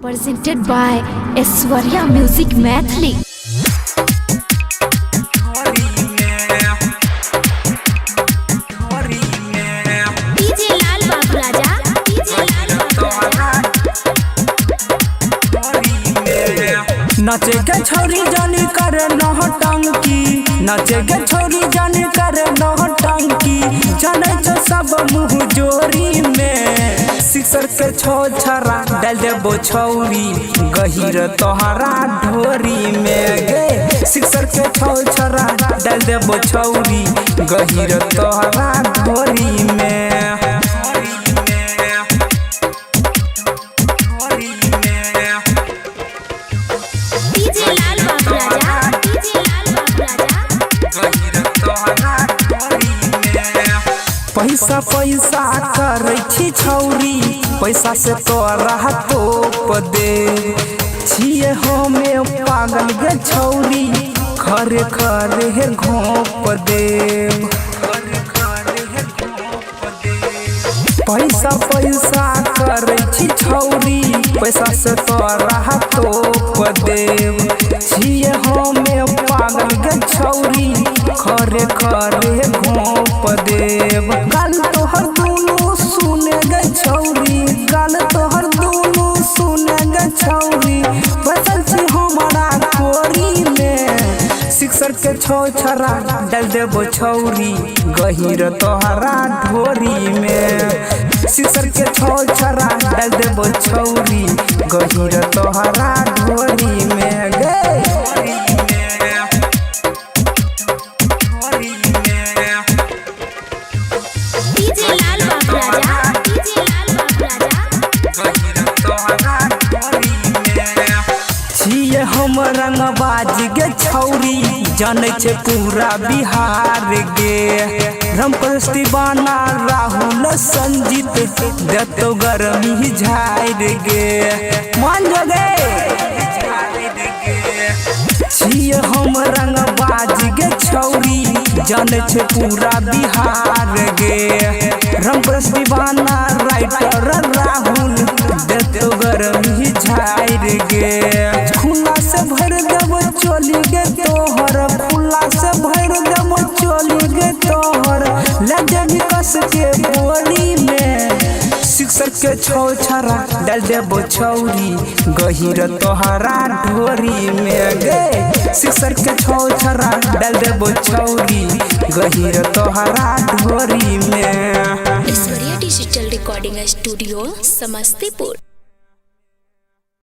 Presented by Aishwarya Music Mathli. नचे के छोरी जानी करे नौटंकी, नचे के छोरी जानी करे नौटंकी, जाने जो सब मुँह जोरी में सिक्सर के छो छरा डाल दे बो छौरी गहिर तोहरा ढोरी में गे। सिक्सर के छो छरा डाल दे बो छौरी गहिर तोहरा ढोरी में। पैसा पैसा करे छी छौरी, पैसा से तोरा तोप दे छिए हमें पागल गे छौरी, खरे खरे घोप दे। पैसा पैसा करे छी छौरी, पैसा से तोरा तोप दे छिए हमें पागल गे छौरी, खरे खरे घोप देव। गाल तोहर दोनों सुने गे छौरी, गाल तोहर दोनों सुने गे छौरी, बचल छी हमारा कोरी में सिक्सर के छो छरा डाल देबो छौरी गहिर तोहरा ढोरी में। सिक्सर के छो छरा डाल देबो छौरी गहिर तोहरा ढोरी में गे। हम रंगबाज गे छौरी, जाने छे पूरा बिहार गे। रामप्रसाद दीवाना राहुल संजीत देतो गर्मी झाड़ गे। मान जो गे छिए हम रंगबाज गे छौरी, जाने छे पूरा बिहार गे। रामप्रसाद दीवाना राइटर राहुल देतो गर्मी झाड़ गे। खुला से भर देव चोली गे तोहर, खुला से भर देव चोली गे तोहर, लगे कस के बोरी में सिक्सर के छो छरा डाल देबो छौरी गहिर तोहरा ढोरी में गे। सिक्सर के छो छरा डाल देबो छौरी गहिर तोहरा ढोरी में। Aishwarya digital recording studio Samastipur.